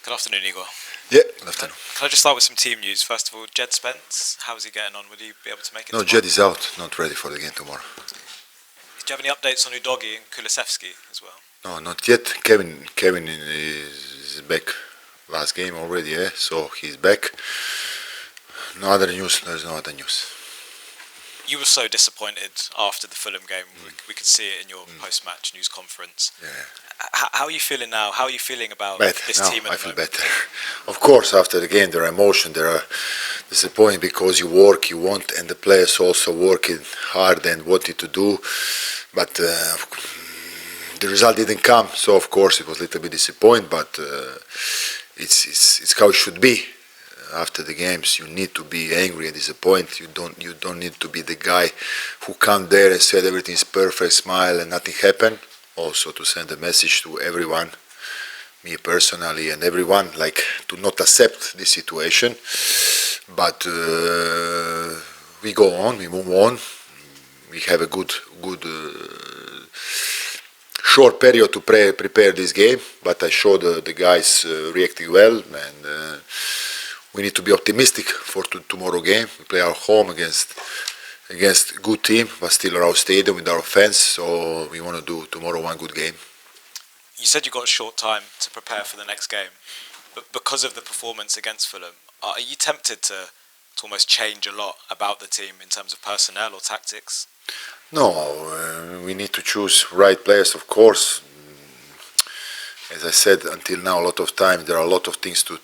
Good afternoon, Igor. Yeah, good afternoon. Can I just start with some team news? First of all, Jed Spence, how's he getting on? Will he be able to make it No, tomorrow? Jed is out, not ready for the game tomorrow. Do you have any updates on Udogi and Kulusevski as well? No, not yet. Kevin is back last game already, so he's back. No other news, there's no other news. You were so disappointed after the Fulham game. We could see it in your post-match news conference. Yeah. How are you feeling now? How are you feeling about this now team at I the feel moment? better. Of course, after the game, there are emotions, there are disappointment because you work, you want, and the players also working hard and wanted to do, but the result didn't come. So of course, it was a little bit disappointing, but it's how it should be. After the games, you need to be angry and disappointed. You don't need to be the guy who come there and said everything is perfect, smile and nothing happened. Also to send a message to everyone, me personally and everyone, like to not accept this situation. But we go on, we move on. We have a good short period to prepare this game. But I showed the guys reacting well, and we need to be optimistic for tomorrow game. We play our home against good team, but still our stadium with our fans. So we want to do tomorrow one good game. You said you got a short time to prepare for the next game, but because of the performance against Fulham, are you tempted to almost change a lot about the team in terms of personnel or tactics? No, we need to choose right players, of course. As I said, until now, a lot of time there are a lot of things to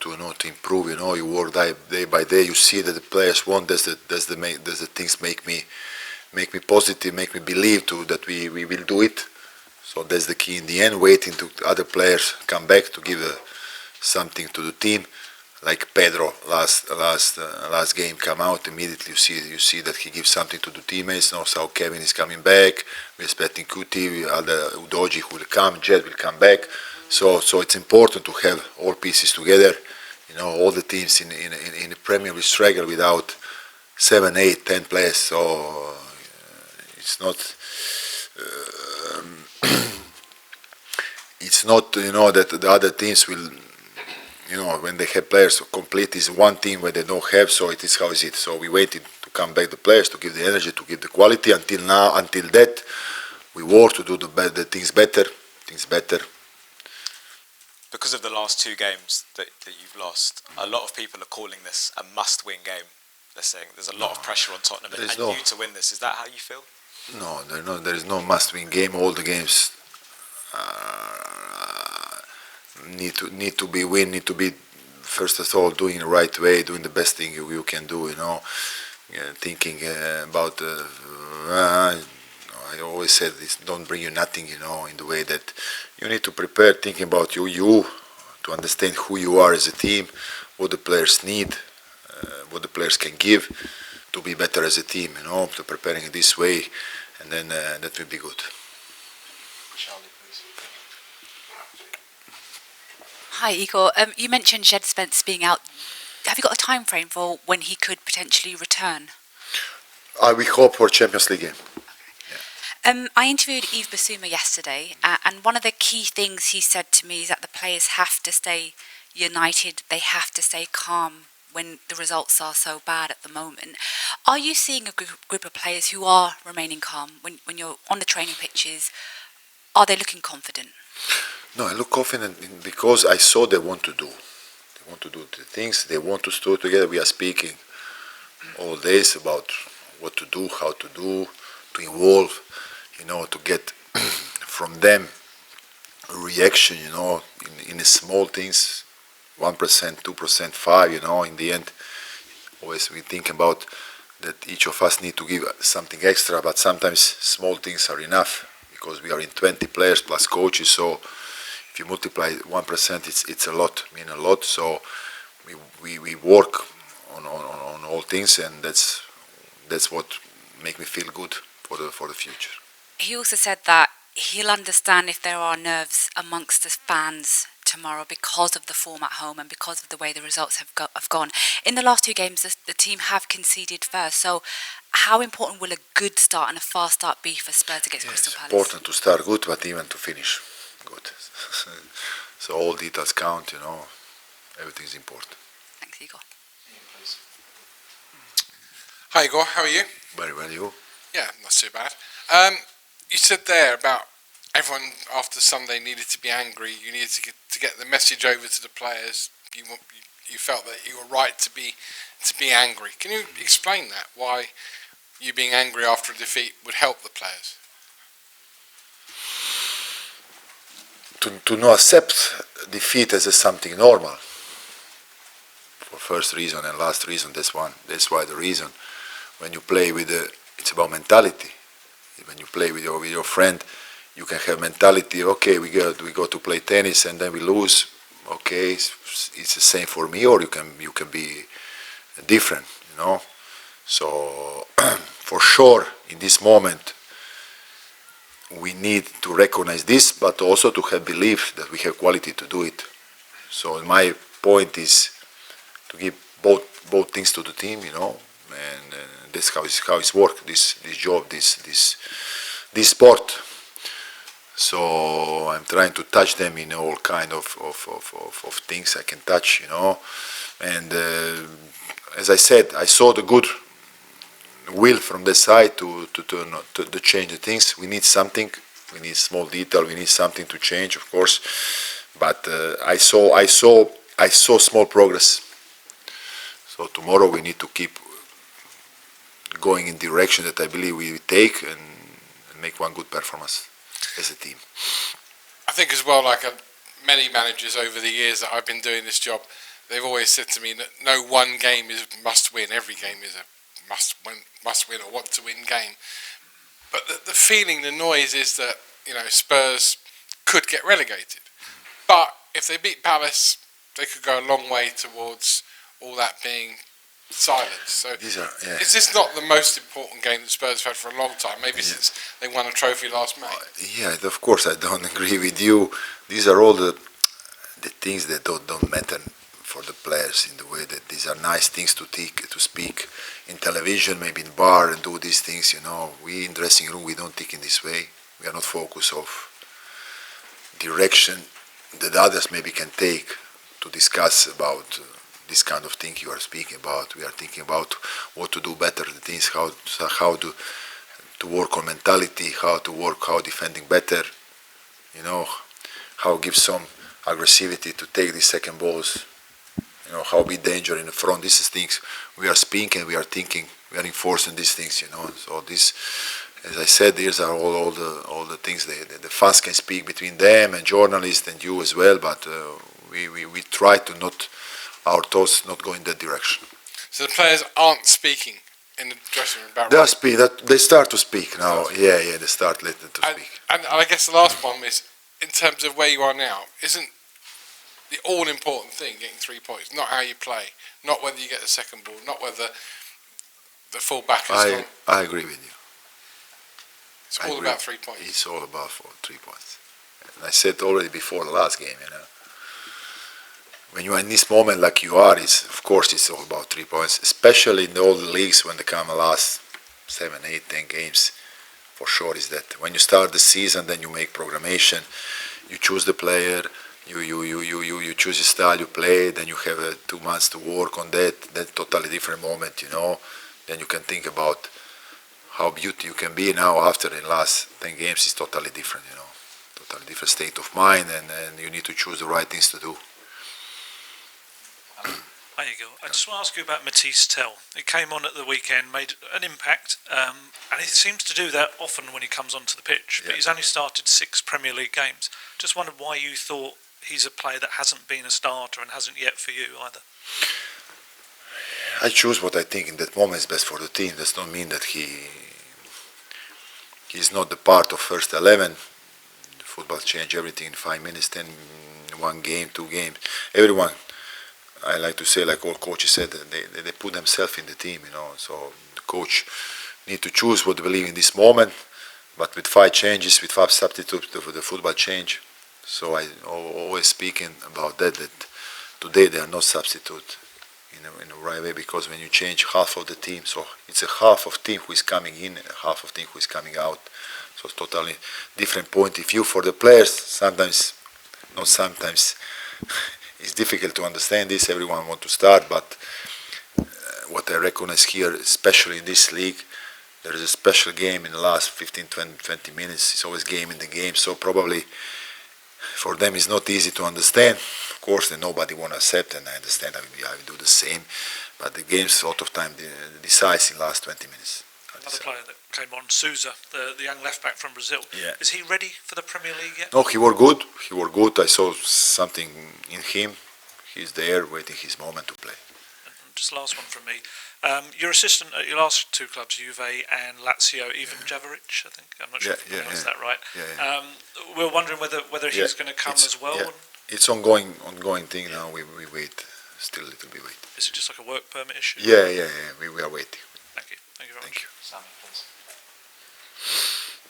improve. You work day by day. You see that the players want. That's the things make me positive, make me believe that we will do it. So that's the key in the end. Waiting to other players come back to give something to the team. Like Pedro last game come out immediately. You see that he gives something to the teammates. Also, Kevin is coming back. We're expecting Kuti, other Udogi who will come. Jed will come back. So it's important to have all pieces together. All the teams in the Premier will struggle without 7, 8, 10 players. So it's not that the other teams will. When they have players complete is one team where they don't have. So it is how is it. So we waited to come back the players to give the energy, to give the quality. Until that, we work to do the things better. Because of the last two games that you've lost, a lot of people are calling this a must-win game. They're saying there's a lot of pressure on Tottenham and you to win this. Is that how you feel? No, there is no must-win game. All the games need to be win. Need to be first of all doing the right way, doing the best thing you can do. Thinking about. I always said this don't bring you nothing, in the way that you need to prepare, thinking about you to understand who you are as a team, what the players need, what the players can give to be better as a team, to preparing it this way, and then that will be good. Charlie, please. Hi Igor, you mentioned Jed Spence being out. Have you got a time frame for when he could potentially return? We hope for Champions League game. I interviewed Yves Bissouma yesterday, and one of the key things he said to me is that the players have to stay united, they have to stay calm when the results are so bad at the moment. Are you seeing a group of players who are remaining calm when you're on the training pitches? Are they looking confident? No, I look confident because I saw they want to do. They want to do the things, they want to stay together. We are speaking all days about what to do, how to do, to involve. To get from them a reaction, in the small things, 1%, 2%, 5%, in the end, always we think about that each of us need to give something extra, but sometimes small things are enough because we are in 20 players plus coaches, so if you multiply 1%, it's a lot, a lot, so we work on all things, and that's what make me feel good for the future. He also said that he'll understand if there are nerves amongst the fans tomorrow because of the form at home and because of the way the results have gone. In the last two games, the team have conceded first. So how important will a good start and a fast start be for Spurs against Crystal Palace? It's important to start good, but even to finish good. So all details count, Everything is important. Thanks, Igor. Hi Igor, how are you? Very well, you? Yeah, not too bad. You said there about everyone after Sunday needed to be angry. You needed to get the message over to the players. You felt that you were right to be angry. Can you explain that? Why you being angry after a defeat would help the players? To not accept defeat as something normal. For first reason and last reason, that's why the reason. When you play with it's about mentality. When you play with your friend, you can have mentality. Okay, we go to play tennis and then we lose. Okay, it's the same for me, or you can be different, you know. So for sure, in this moment, we need to recognize this, but also to have belief that we have quality to do it. So my point is to give both things to the team, you know, and that's how it's work. This job, this sport. So I'm trying to touch them in all kind of things I can touch, you know. And as I said, I saw the good will from the side to change the things. We need something. We need small detail. We need something to change, of course. But I saw small progress. So tomorrow we need to keep going in direction that I believe we take and make one good performance as a team. I think as well, like many managers over the years that I've been doing this job, they've always said to me that no one game is must win. Every game is a must win or want to win game. But the feeling, the noise is that, you know, Spurs could get relegated. But if they beat Palace, they could go a long way towards all that being silenced. So is this not the most important game that Spurs have had for a long time? Maybe since they won a trophy last May. Yeah, of course I don't agree with you. These are all the things that don't matter for the players, in the way that these are nice things to speak in television, maybe in bar, and do these things, you know. We in dressing room, we don't think in this way. We are not focused of direction that others maybe can take to discuss about this kind of thing you are speaking about. We are thinking about what to do better, the things, how to work on mentality, how defending better, you know, how give some aggressivity to take these second balls, you know, how be danger in the front. These things we are speaking, we are thinking, we are enforcing these things, you know. So this, as I said, these are all the things the fans can speak between them and journalists and you as well. But we try to not our thoughts not go in that direction. So the players aren't speaking in the dressing room about. They start to speak now. Yeah, they start to speak. And I guess the last one is, in terms of where you are now, isn't the all-important thing getting 3 points, not how you play, not whether you get the second ball, not whether the full back is. I agree with you. It's all about 3 points. It's all about 3 points. And I said already before the last game, you know. When you are in this moment like you are, of course it's all about 3 points, especially in all the leagues when they come the last 7, 8, 10 games. For sure is that when you start the season, then you make programmation, you choose the player, you choose your style you play, then you have 2 months to work on that. That's totally different moment, you know. Then you can think about how beauty you can be now after the last 10 games is totally different, you know. Totally different state of mind, and you need to choose the right things to do. There you go. I just want to ask you about Matisse Tell. He came on at the weekend, made an impact, and he seems to do that often when he comes onto the pitch, but he's only started 6 Premier League games. Just wondered why you thought he's a player that hasn't been a starter and hasn't yet for you either. I choose what I think in that moment is best for the team. Does not mean that he's not the part of first 11. The football change everything in 5 minutes, 10, 1 game, 2 games. Everyone, I like to say, like all coaches said, they put themselves in the team, you know. So the coach need to choose what they believe in this moment. But with 5 changes, with 5 substitutes, the football change. So I always speaking about that today they are not substitute in the right way, because when you change half of the team, so it's a half of team who is coming in, and half of team who is coming out. So it's totally different point of view for the players. Sometimes, not sometimes, it's difficult to understand this. Everyone wants to start, but what I recognize here, especially in this league, there is a special game in the last 15, 20 minutes. It's always game in the game, so probably for them it's not easy to understand. Of course, then nobody want to accept, and I understand. I will do the same, but the game's a lot of time decides in the last 20 minutes. Another player that came on, Souza, the young left back from Brazil. Yeah. Is he ready for the Premier League yet? No, he was good. He was good. I saw something in him. He's there, waiting his moment to play. And just last one from me. Your assistant at your last two clubs, Juve and Lazio, Ivan Javoric, I think. I'm not sure if I pronounced that right. We're wondering whether he's going to come as well. Yeah. It's ongoing thing now. We wait. Still a little bit wait. Is it just like a work permit issue? Yeah. We are waiting. Thank you. Thank you very much. Thank you. Sammy, please.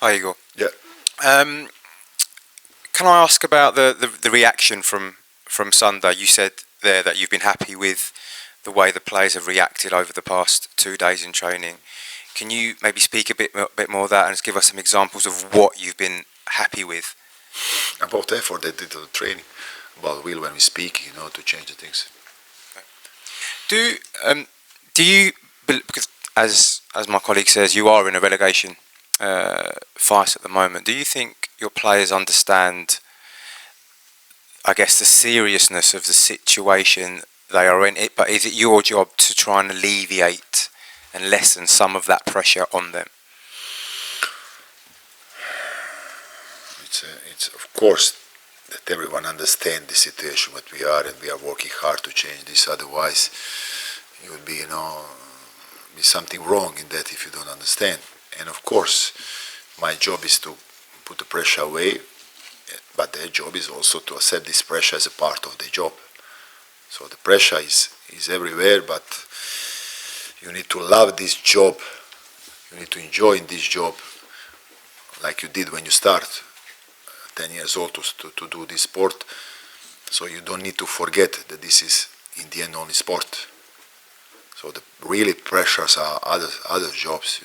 Hi, Igor. Yeah. Can I ask about the reaction from Sunday? You said there that you've been happy with the way the players have reacted over the past 2 days in training. Can you maybe speak a bit more of that and just give us some examples of what you've been happy with? About the effort they did to the training, about will when we speak, to change the things. Do you, because as my colleague says, you are in a relegation fight at the moment. Do you think your players understand, I guess, the seriousness of the situation they are in? But is it your job to try and alleviate and lessen some of that pressure on them? It's of course that everyone understands the situation what we are, and we are working hard to change this. Otherwise, it would be be something wrong in that if you don't understand. And of course, my job is to put the pressure away, but their job is also to accept this pressure as a part of the job. So the pressure is everywhere, but you need to love this job. You need to enjoy this job, like you did when you start 10 years old to do this sport. So you don't need to forget that this is in the end only sport. So the really pressures are other jobs,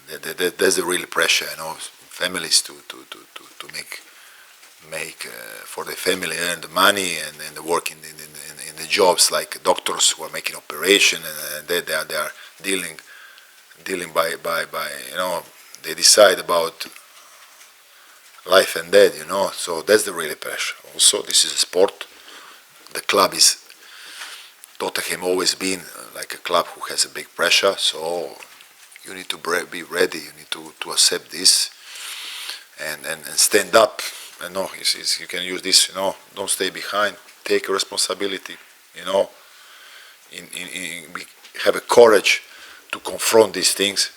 And that's the real pressure, families to make for the family, earn the money and work in the jobs, like doctors who are making operation, and they are dealing by they decide about life and death, So that's the real pressure. Also, this is a sport. The club is Tottenham always been like a club who has a big pressure, so you need to be ready. You need to accept this and stand up. And you can use this. Don't stay behind. Take responsibility. We have a courage to confront these things.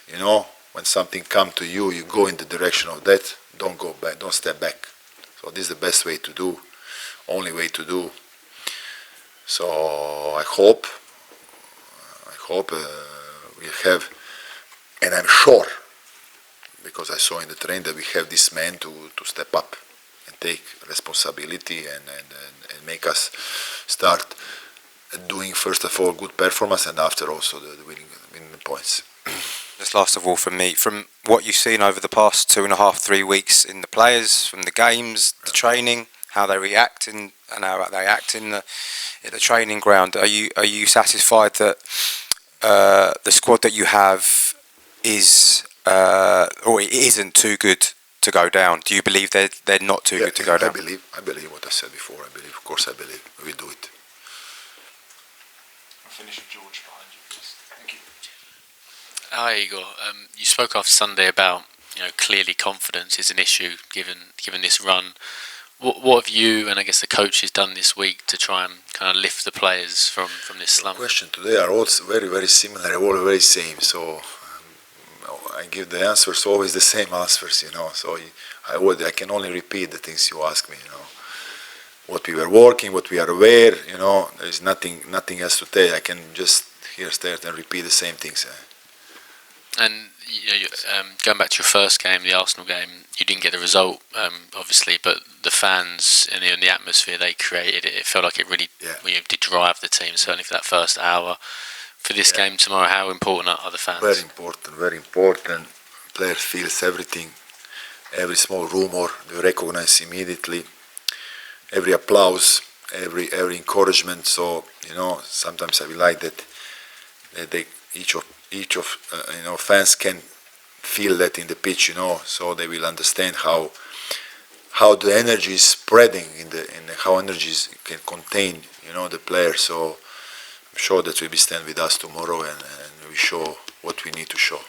When something comes to you, you go in the direction of that. Don't go back. Don't step back. So this is the best way to do. Only way to do. So I hope we have, and I'm sure, because I saw in the train that we have this man to step up and take responsibility and make us start doing first of all good performance, and after also the winning points. Just last of all from me, from what you've seen over the past 2.5-3 weeks in the players, from the games, the training, how they react and how they act in the training ground, are you satisfied that the squad that you have is or it isn't too good to go down? Do you believe they're not too good to go down? I believe what I said before. Of course I believe we do it. I'll finish with George behind you, please. Thank you. Hi Igor. You spoke after Sunday about clearly confidence is an issue given this run. What have you and I guess the coaches done this week to try and kind of lift the players from this slump? The question today are also very, very similar, all very same. So I give the answers always the same answers, So I can only repeat the things you ask me, What we were working, what we are aware, There is nothing else to tell. I can just start and repeat the same things. And going back to your first game, the Arsenal game, you didn't get the result, obviously, but the fans and the atmosphere they created, it felt like it really did drive the team, certainly for that first hour. For this game tomorrow, how important are the fans? Very important. Player feels everything, every small rumour, they recognize immediately. every applause, every encouragement. So sometimes I would like that each of fans can feel that in the pitch, so they will understand how the energy is spreading and how energies can contain, the players. So I'm sure that will be stand with us tomorrow and we show what we need to show.